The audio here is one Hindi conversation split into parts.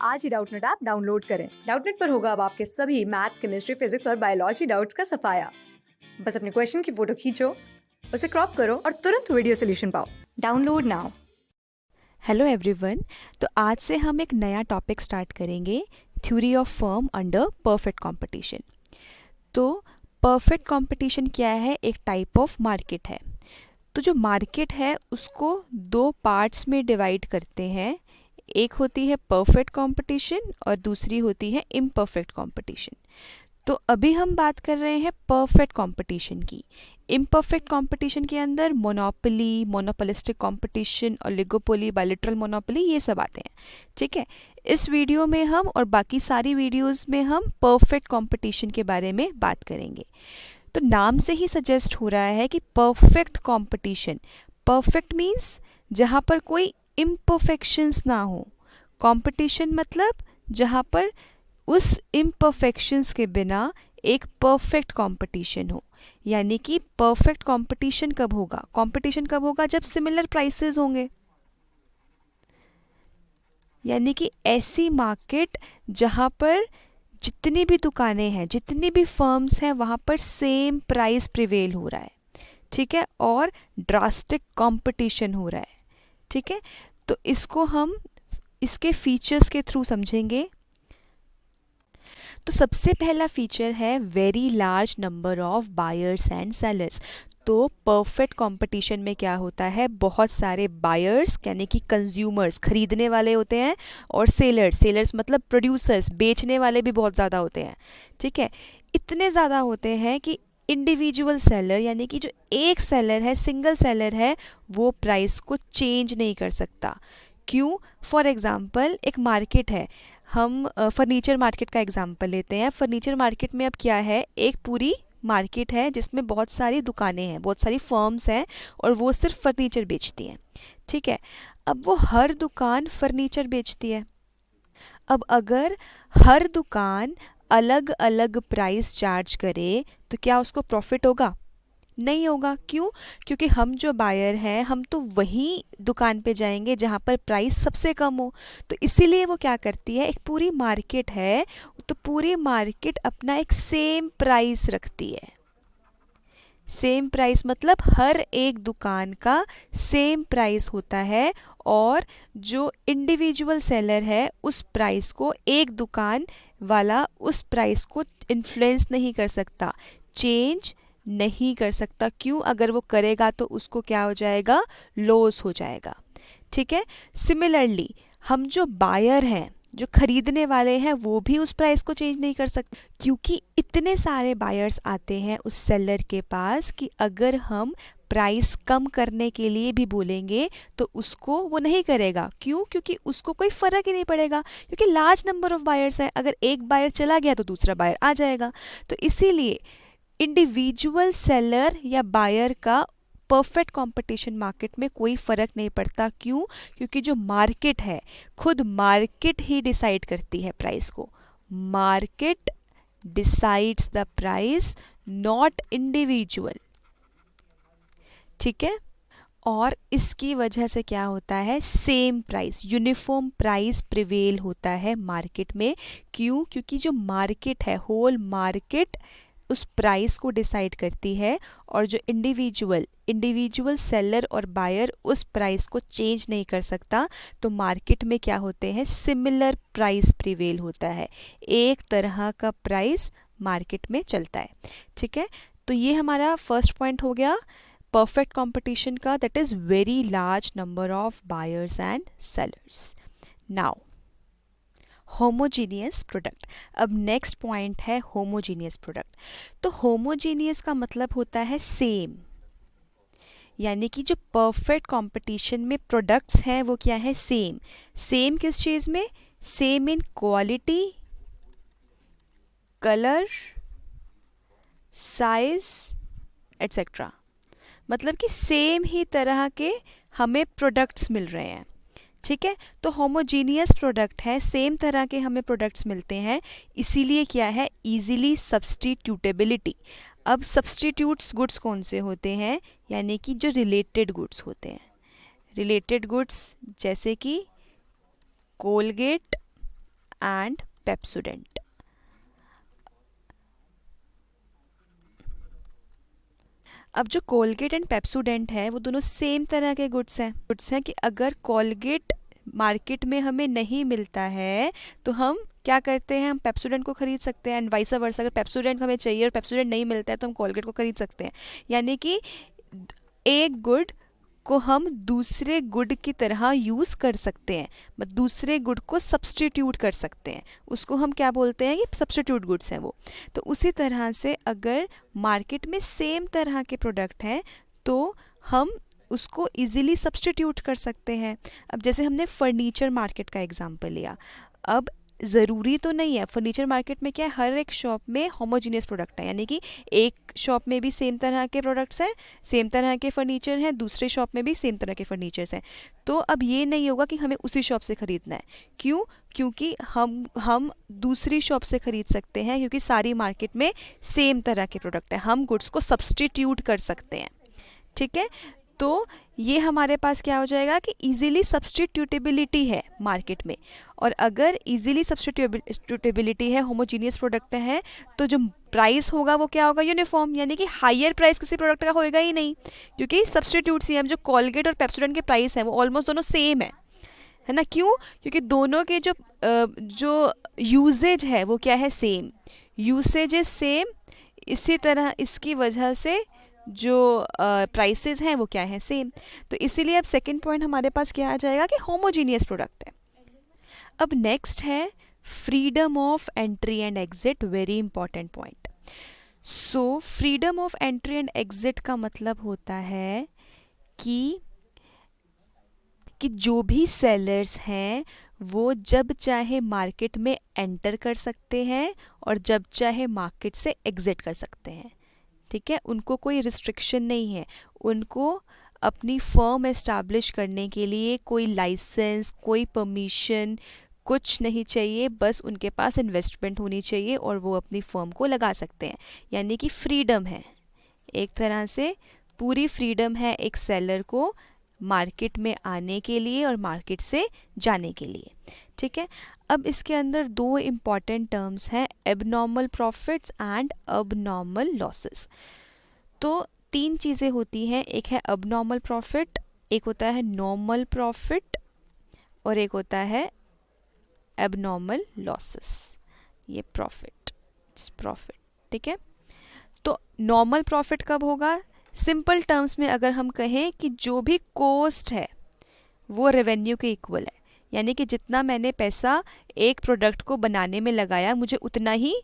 आज ही डाउटनेट ऐप डाउनलोड करें। डाउटनेट पर होगा अब आपके सभी मैथ्स, केमिस्ट्री, फिजिक्स और बायोलॉजी डाउट्स का सफाया। बस अपने क्वेश्चन की फोटो खींचो, उसे क्रॉप करो और तुरंत वीडियो सोल्यूशन पाओ। Download now. Hello everyone. तो आज से हम एक नया टॉपिक स्टार्ट करेंगे, theory of firm under perfect competition. तो परफेक्ट कंपटीशन क्या है? एक टाइप ऑफ मार्केट है। तो जो मार्केट है उसको दो पार्ट्स में डिवाइड करते हैं। एक होती है परफेक्ट कंपटीशन और दूसरी होती है इम्परफेक्ट कंपटीशन। तो अभी हम बात कर रहे हैं परफेक्ट कंपटीशन की। इम्परफेक्ट कंपटीशन के अंदर monopoly, monopolistic competition, oligopoly, bilateral monopoly, ये सब आते हैं। ठीक है, इस वीडियो में हम और बाकी सारी वीडियोस में हम परफेक्ट कंपटीशन के बारे में बात करेंगे। तो नाम से ही सजेस्ट हो रहा है कि परफेक्ट कंपटीशन। परफेक्ट मीन्स जहाँ पर कोई इम्परफेक्शंस ना हो। कंपटीशन मतलब जहाँ पर उस इम्परफेक्शंस के बिना एक परफेक्ट कंपटीशन हो। यानी कि परफेक्ट कंपटीशन कब होगा? कंपटीशन कब होगा? जब सिमिलर प्राइसेस होंगे। यानी कि ऐसी मार्केट जहाँ पर जितनी भी दुकानें हैं, जितनी भी फर्म्स हैं, वहाँ पर सेम प्राइस प्रिवेल हो रहा है। ठीक है, और ड्रास्टिक कंपटीशन हो रहा है। ठीक है, तो इसको हम इसके फीचर्स के थ्रू समझेंगे। तो सबसे पहला फीचर है very large number of buyers and sellers. तो परफेक्ट कंपटीशन में क्या होता है? बहुत सारे बायर्स यानी कि कंज्यूमर्स, खरीदने वाले होते हैं, और सेलर्स, सेलर्स मतलब प्रोड्यूसर्स, बेचने वाले भी बहुत ज़्यादा होते हैं। ठीक है, इतने ज़्यादा होते हैं कि इंडिविजुअल सेलर यानी कि जो एक सेलर है, सिंगल सेलर है, वो प्राइस को चेंज नहीं कर सकता। क्यों? फॉर एग्ज़ाम्पल एक मार्केट है, हम फर्नीचर मार्केट का एग्जांपल लेते हैं। फर्नीचर मार्केट में अब क्या है? एक पूरी मार्केट है जिसमें बहुत सारी दुकानें हैं, बहुत सारी फर्म्स हैं, और वो सिर्फ फर्नीचर बेचती हैं। ठीक है, अब वो हर दुकान फर्नीचर बेचती है। अब अगर हर दुकान अलग अलग प्राइस चार्ज करे तो क्या उसको प्रॉफिट होगा? नहीं होगा। क्यों? क्योंकि हम जो बायर हैं, हम तो वही दुकान पे जाएंगे जहाँ पर प्राइस सबसे कम हो। तो इसीलिए वो क्या करती है, एक पूरी मार्केट है तो पूरी मार्केट अपना एक सेम प्राइस रखती है। सेम प्राइस मतलब हर एक दुकान का सेम प्राइस होता है, और जो इंडिविजुअल सेलर है उस प्राइस को एक दुकान वाला उस प्राइस को इन्फ्लुएंस नहीं कर सकता, चेंज नहीं कर सकता। क्यों? अगर वो करेगा तो उसको क्या हो जाएगा? लॉस हो जाएगा। ठीक है, सिमिलरली हम जो बायर हैं, जो खरीदने वाले हैं, वो भी उस प्राइस को चेंज नहीं कर सकते, क्योंकि इतने सारे बायर्स आते हैं उस सेलर के पास कि अगर हम प्राइस कम करने के लिए भी बोलेंगे तो उसको वो नहीं करेगा। क्यों? क्योंकि उसको कोई फ़र्क ही नहीं पड़ेगा, क्योंकि लार्ज नंबर ऑफ बायर्स है। अगर एक बायर चला गया तो दूसरा बायर आ जाएगा। तो इसीलिए इंडिविजुअल सेलर या बायर का परफेक्ट कंपटीशन मार्केट में कोई फ़र्क नहीं पड़ता। क्यों? क्योंकि जो मार्केट है, खुद मार्केट ही डिसाइड करती है प्राइस को। Market decides the price, not individual. ठीक है, और इसकी वजह से क्या होता है? Same price, uniform price prevail होता है मार्केट में। क्यों? क्योंकि जो मार्केट है, होल मार्केट उस प्राइस को डिसाइड करती है, और जो इंडिविजुअल सेलर और बायर उस प्राइस को चेंज नहीं कर सकता। तो मार्केट में क्या होते हैं? सिमिलर प्राइस प्रिवेल होता है, एक तरह का प्राइस मार्केट में चलता है। ठीक है, तो ये हमारा फर्स्ट पॉइंट हो गया परफेक्ट कंपटीशन का, that is very large number of buyers and sellers. Now homogeneous product. अब नेक्स्ट पॉइंट है होमोजीनियस प्रोडक्ट। तो होमोजीनियस का मतलब होता है सेम, यानी कि जो परफेक्ट कंपटीशन में प्रोडक्ट्स हैं वो क्या है? सेम। सेम किस चीज़ में? Same in quality, colour, size etcetera. मतलब कि सेम ही तरह के हमें प्रोडक्ट्स मिल रहे हैं। ठीक है, तो होमोजीनियस प्रोडक्ट है, सेम तरह के हमें प्रोडक्ट्स मिलते हैं। इसीलिए क्या है? Easily substitutability. अब सब्स्टिट्यूट्स गुड्स कौन से होते हैं? यानी कि जो रिलेटेड गुड्स होते हैं। रिलेटेड गुड्स जैसे कि कोलगेट, एंड पेप्सोडेंट। अब जो कोलगेट एंड पेप्सोडेंट है वो दोनों सेम तरह के गुड्स हैं कि अगर कोलगेट मार्केट में हमें नहीं मिलता है तो हम क्या करते हैं, हम पेप्सोडेंट को खरीद सकते हैं, एंड वाइस वर्सा। अगर पेप्सोडेंट हमें चाहिए और पेप्सोडेंट नहीं मिलता है तो हम कोलगेट को खरीद सकते हैं। यानी कि एक गुड को हम दूसरे गुड की तरह यूज़ कर सकते हैं, मतलब दूसरे गुड को सब्सटीट्यूट कर सकते हैं। उसको हम क्या बोलते हैं, ये सब्सटीट्यूट गुड्स हैं वो। तो उसी तरह से अगर मार्केट में सेम तरह के प्रोडक्ट हैं तो हम उसको इजीली सब्सटीट्यूट कर सकते हैं। अब जैसे हमने फर्नीचर मार्केट का एग्जांपल लिया, अब ज़रूरी तो नहीं है, फर्नीचर मार्केट में क्या है, हर एक शॉप में होमोजीनियस प्रोडक्ट है, यानी कि एक शॉप में भी सेम तरह के प्रोडक्ट्स हैं, सेम तरह के फर्नीचर हैं, दूसरे शॉप में भी सेम तरह के फर्नीचर्स हैं। तो अब ये नहीं होगा कि हमें उसी शॉप से ख़रीदना है। क्यों? क्योंकि हम दूसरी शॉप से ख़रीद सकते हैं, क्योंकि सारी मार्केट में सेम तरह के प्रोडक्ट हैं, हम गुड्स को सब्सटीट्यूट कर सकते हैं। ठीक है, तो ये हमारे पास क्या हो जाएगा कि इजीली सब्सटीट्यूटेबिलिटी है मार्केट में। और अगर इजीली सब्सटीट्यूटेबिलिटी है, होमोजीनियस प्रोडक्ट है, तो जो प्राइस होगा वो क्या होगा, यूनिफॉर्म, यानी कि हायर प्राइस किसी प्रोडक्ट का होएगा ही नहीं, क्योंकि सब्सटीट्यूट ही है। जो कोलगेट और पेप्सोडेंट के प्राइस हैं वो ऑलमोस्ट दोनों सेम है ना। क्यों? क्योंकि दोनों के जो यूजेज है वो क्या है, सेम, यूसेज इज सेम। इसी तरह इसकी वजह से जो प्राइसेस हैं वो क्या है, सेम। तो इसीलिए अब सेकंड पॉइंट हमारे पास क्या आ जाएगा कि होमोजीनियस प्रोडक्ट है। अब नेक्स्ट है freedom of entry and exit, very important point. So freedom of entry and exit का मतलब होता है कि जो भी सेलर्स हैं वो जब चाहे मार्केट में एंटर कर सकते हैं और जब चाहे मार्केट से एग्जिट कर सकते हैं। ठीक है, उनको कोई रिस्ट्रिक्शन नहीं है। उनको अपनी फर्म एस्टैब्लिश करने के लिए कोई लाइसेंस, कोई परमिशन कुछ नहीं चाहिए, बस उनके पास इन्वेस्टमेंट होनी चाहिए और वो अपनी फर्म को लगा सकते हैं। यानी कि फ्रीडम है, एक तरह से पूरी फ्रीडम है एक सेलर को मार्केट में आने के लिए और मार्केट से जाने के लिए। ठीक है, अब इसके अंदर दो इम्पॉर्टेंट टर्म्स हैं, abnormal profits and abnormal losses. तो तीन चीज़ें होती हैं, एक है अबनॉर्मल प्रॉफिट, एक होता है नॉर्मल प्रॉफिट और एक होता है एबनॉर्मल लॉसेस। ये प्रॉफिट। ठीक है, तो नॉर्मल प्रॉफिट कब होगा, सिंपल टर्म्स में अगर हम कहें कि जो भी कॉस्ट है वो रेवेन्यू के इक्वल है, यानी कि जितना मैंने पैसा एक प्रोडक्ट को बनाने में लगाया मुझे उतना ही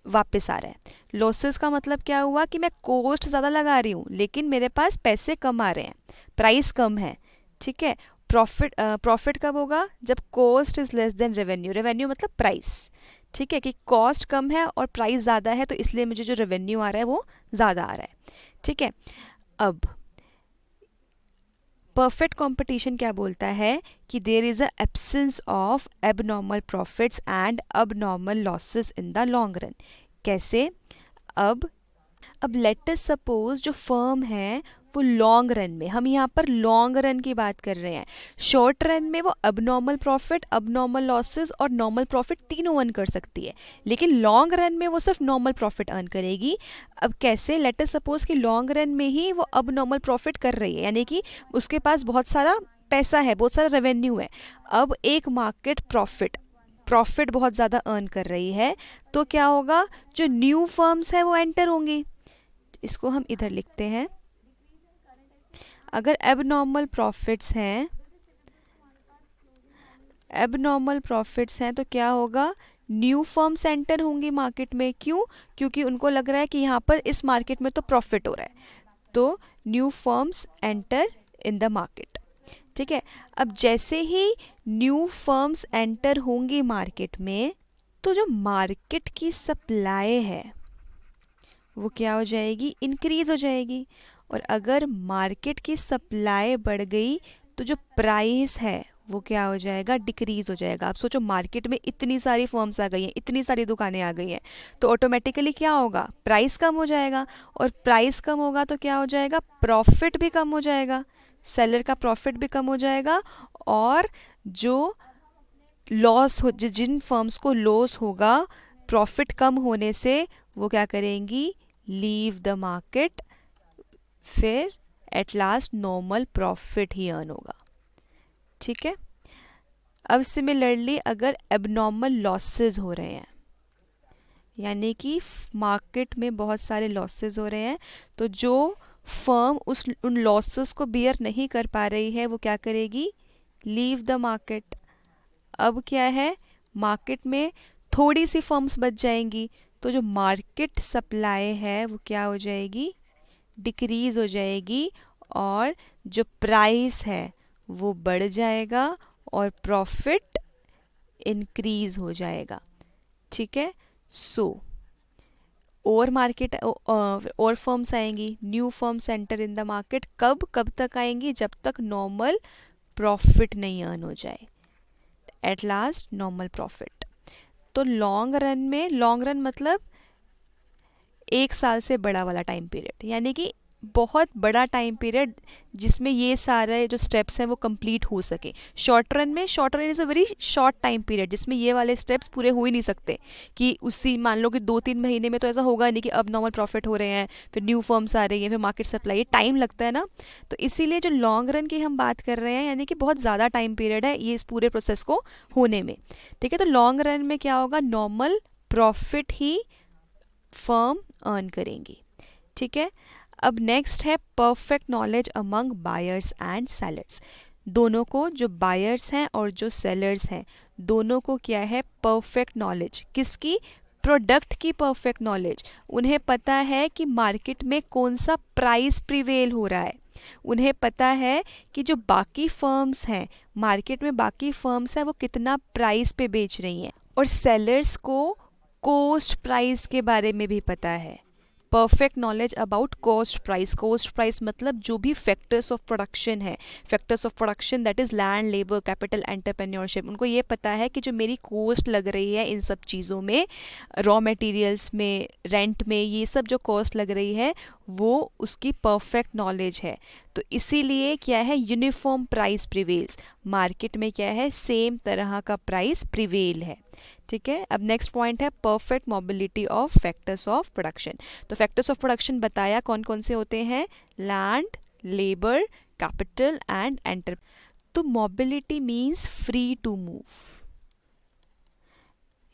वापस आ रहा है। लॉसेस का मतलब क्या हुआ कि मैं कॉस्ट ज़्यादा लगा रही हूँ लेकिन मेरे पास पैसे कम आ रहे हैं, प्राइस कम है। ठीक है, प्रॉफिट कब होगा, जब cost is less than revenue. Revenue मतलब प्राइस। ठीक है, कि कॉस्ट कम है और प्राइस ज़्यादा है तो इसलिए मुझे जो रेवेन्यू आ रहा है वो ज़्यादा आ रहा है। ठीक है, अब परफेक्ट कंपटीशन क्या बोलता है कि there is a absence of abnormal profits and abnormal losses in the long run. कैसे? अब लेट अस सपोज जो फर्म है वो लॉन्ग रन में, हम यहाँ पर लॉन्ग रन की बात कर रहे हैं, शॉर्ट रन में वो अबनॉर्मल प्रॉफिट, अबनॉर्मल लॉसेस और नॉर्मल प्रॉफिट तीनों अर्न कर सकती है, लेकिन लॉन्ग रन में वो सिर्फ नॉर्मल प्रॉफिट अर्न करेगी। अब कैसे? लेट अस सपोज कि लॉन्ग रन में ही वो अबनॉर्मल प्रॉफिट कर रही है, यानी कि उसके पास बहुत सारा पैसा है, बहुत सारा रेवेन्यू है। अब एक मार्केट प्रॉफिट बहुत ज़्यादा अर्न कर रही है तो क्या होगा, जो न्यू फर्म्स है वो एंटर होंगी। इसको हम इधर लिखते हैं, अगर एबनॉर्मल प्रॉफिट्स हैं तो क्या होगा, न्यू फर्म्स एंटर होंगी मार्केट में। क्यों? क्योंकि उनको लग रहा है कि यहाँ पर इस मार्केट में तो प्रॉफिट हो रहा है, तो new firms enter in the market. ठीक है, अब जैसे ही न्यू फर्म्स एंटर होंगी मार्केट में तो जो मार्केट की सप्लाई है वो क्या हो जाएगी, इंक्रीज हो जाएगी। और अगर मार्केट की सप्लाई बढ़ गई तो जो प्राइस है वो क्या हो जाएगा, डिक्रीज हो जाएगा। आप सोचो मार्केट में इतनी सारी फर्म्स आ गई हैं, इतनी सारी दुकानें आ गई हैं, तो ऑटोमेटिकली क्या होगा, प्राइस कम हो जाएगा। और प्राइस कम होगा तो क्या हो जाएगा, प्रॉफिट भी कम हो जाएगा, सेलर का प्रॉफिट भी कम हो जाएगा और जो लॉस हो, जिन फर्म्स को लॉस होगा प्रॉफिट कम होने से, वो क्या करेंगी, लीव द मार्केट, फिर at last normal profit he earn होगा। ठीक है। अब सिमिलरली अगर एबनॉर्मल लॉसेस हो रहे हैं, यानी कि मार्केट में बहुत सारे लॉसेस हो रहे हैं, तो जो फर्म उन लॉसेस को बियर नहीं कर पा रही है वो क्या करेगी, लीव द मार्केट। अब क्या है, मार्केट में थोड़ी सी फर्म्स बच जाएंगी, तो जो मार्केट सप्लाई है वो क्या हो जाएगी, डिक्रीज हो जाएगी, और जो प्राइस है वो बढ़ जाएगा और प्रॉफिट इंक्रीज हो जाएगा। ठीक है। सो और मार्केट और फर्म्स आएंगी, new firms enter in the market, कब तक आएंगी, जब तक नॉर्मल प्रॉफिट नहीं अर्न हो जाए, एट लास्ट नॉर्मल प्रॉफिट। तो लॉन्ग रन में, लॉन्ग रन मतलब 1 साल से बड़ा वाला टाइम पीरियड, यानी कि बहुत बड़ा टाइम पीरियड जिसमें ये सारे जो स्टेप्स हैं वो कंप्लीट हो सके। शॉर्ट रन में, short run is a very short time period जिसमें ये वाले स्टेप्स पूरे हो ही नहीं सकते, कि उसी मान लो कि 2-3 महीने में तो ऐसा होगा नहीं कि अब नॉर्मल प्रॉफिट हो रहे हैं, फिर न्यू फर्म्स आ रही हैं, फिर मार्केट सप्लाई, ये टाइम लगता है ना। तो इसीलिए जो लॉन्ग रन की हम बात कर रहे हैं, यानी कि बहुत ज़्यादा टाइम पीरियड है ये इस पूरे प्रोसेस को होने में। ठीक है। तो लॉन्ग रन में क्या होगा, नॉर्मल प्रॉफिट ही फर्म अर्न करेंगी। ठीक है। अब नेक्स्ट है perfect knowledge among buyers and sellers. दोनों को, जो बायर्स हैं और जो सेलर्स हैं, दोनों को क्या है, परफेक्ट नॉलेज। किसकी, प्रोडक्ट की परफेक्ट नॉलेज। उन्हें पता है कि मार्केट में कौन सा प्राइस प्रिवेल हो रहा है, उन्हें पता है कि जो बाकी फर्म्स हैं, मार्केट में बाकी फर्म्स हैं वो कितना प्राइस पे बेच रही हैं, और सेलर्स को कॉस्ट प्राइस के बारे में भी पता है। Perfect knowledge about cost price. Cost price मतलब जो भी फैक्टर्स ऑफ प्रोडक्शन है, factors of production that is land, labour, capital, entrepreneurship. उनको ये पता है कि जो मेरी कॉस्ट लग रही है इन सब चीज़ों में, रॉ मटेरियल्स में, रेंट में, ये सब जो कॉस्ट लग रही है वो उसकी परफेक्ट नॉलेज है। तो इसीलिए क्या है, यूनिफॉर्म प्राइस प्रिवेल्स। मार्केट में क्या है, सेम तरह का प्राइस प्रिवेल है। ठीक है। अब नेक्स्ट पॉइंट है perfect mobility of factors of production. तो फैक्टर्स ऑफ प्रोडक्शन बताया कौन कौन से होते हैं, land, labour, capital and enter. तो mobility means free to move,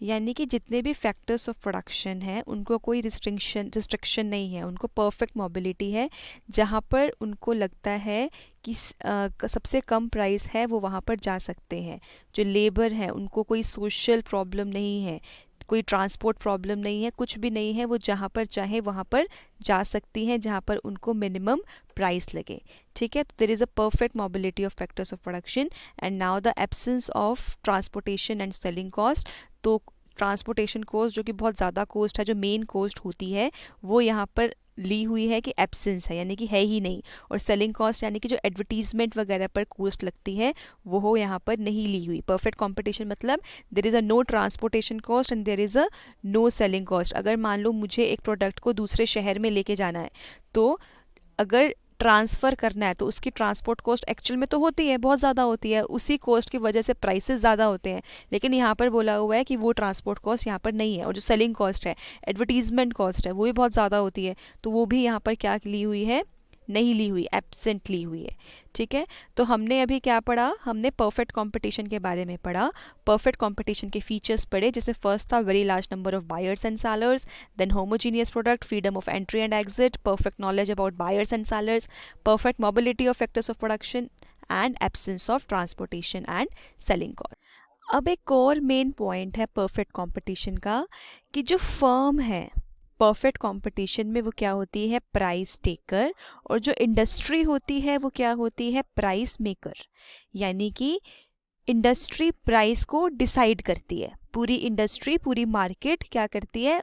यानी कि जितने भी फैक्टर्स ऑफ प्रोडक्शन हैं उनको कोई रिस्ट्रिक्शन नहीं है, उनको परफेक्ट मोबिलिटी है। जहाँ पर उनको लगता है कि सबसे कम प्राइस है वो वहाँ पर जा सकते हैं। जो लेबर है उनको कोई सोशल प्रॉब्लम नहीं है, कोई ट्रांसपोर्ट प्रॉब्लम नहीं है, कुछ भी नहीं है, वो जहाँ पर चाहे वहाँ पर जा सकती हैं जहाँ पर उनको मिनिमम प्राइस लगे। ठीक है। तो there is a perfect mobility of factors of production. And now the absence of transportation and selling cost. तो ट्रांसपोर्टेशन कॉस्ट जो कि बहुत ज़्यादा कॉस्ट है, जो मेन कॉस्ट होती है, वो यहाँ पर ली हुई है कि एब्सेंस है, यानी कि है ही नहीं। और सेलिंग कॉस्ट यानी कि जो एडवर्टीजमेंट वगैरह पर कॉस्ट लगती है वो हो यहाँ पर नहीं ली हुई। परफेक्ट कंपटीशन मतलब there is a no transportation cost and there is a no selling cost. अगर मान लो मुझे एक प्रोडक्ट को दूसरे शहर में लेके जाना है, तो अगर ट्रांसफ़र करना है तो उसकी ट्रांसपोर्ट कॉस्ट एक्चुअल में तो होती है, बहुत ज़्यादा होती है, उसी कॉस्ट की वजह से प्राइसेस ज़्यादा होते हैं। लेकिन यहाँ पर बोला हुआ है कि वो ट्रांसपोर्ट कॉस्ट यहाँ पर नहीं है। और जो सेलिंग कॉस्ट है, एडवर्टीजमेंट कॉस्ट है, वो भी बहुत ज़्यादा होती है, तो वो भी यहाँ पर क्या ली हुई है, नहीं ली हुई, एब्सेंट ली हुई है। ठीक है। तो हमने अभी क्या पढ़ा, हमने परफेक्ट कंपटीशन के बारे में पढ़ा। परफेक्ट कंपटीशन के फीचर्स पढ़े, जिसमें फर्स्ट था very large number of buyers and sellers, then homogeneous product, freedom of entry and exit, perfect knowledge about buyers and sellers, perfect mobility of factors of production and absence of transportation and selling cost. अब एक और मेन पॉइंट है परफेक्ट कंपटीशन का, कि जो फर्म है परफेक्ट कंपटीशन में वो क्या होती है, प्राइस टेकर, और जो इंडस्ट्री होती है वो क्या होती है, प्राइस मेकर। यानी कि इंडस्ट्री प्राइस को डिसाइड करती है, पूरी इंडस्ट्री, पूरी मार्केट क्या करती है,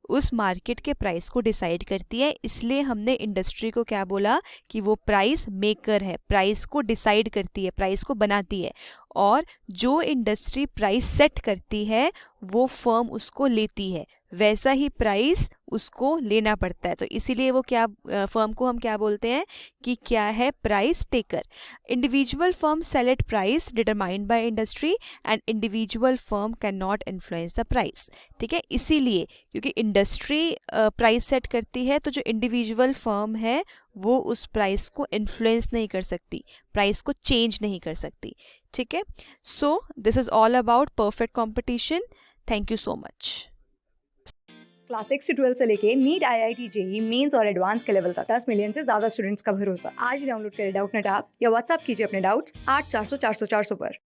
उस मार्केट के प्राइस को डिसाइड करती है। इसलिए हमने इंडस्ट्री को क्या बोला कि वो प्राइस मेकर है, प्राइस को डिसाइड करती है, प्राइस को बनाती है। और जो इंडस्ट्री प्राइस सेट करती है वो फर्म उसको लेती है, वैसा ही प्राइस उसको लेना पड़ता है। तो इसीलिए वो क्या फर्म को हम क्या बोलते हैं कि क्या है, price taker. Individual firm sell at price determined by industry and individual firm can not influence the price. ठीक है, इसीलिए क्योंकि इंडस्ट्री प्राइस सेट करती है, तो जो इंडिविजुअल फर्म है वो उस प्राइस को इन्फ्लुएंस नहीं कर सकती, प्राइस को चेंज नहीं कर सकती। ठीक है, so this is all about perfect competition. Thank you so much. Class 6 से 12 से लेके नीट, IIT, JEE मेंस और एडवांस के लेवल तक 10 मिलियन से ज्यादा स्टूडेंट्स का भरोसा। आज ही डाउनलोड करें डाउटनेट ऐप या व्हाट्सएप कीजिए अपने डाउट्स 8400 400 400 पर।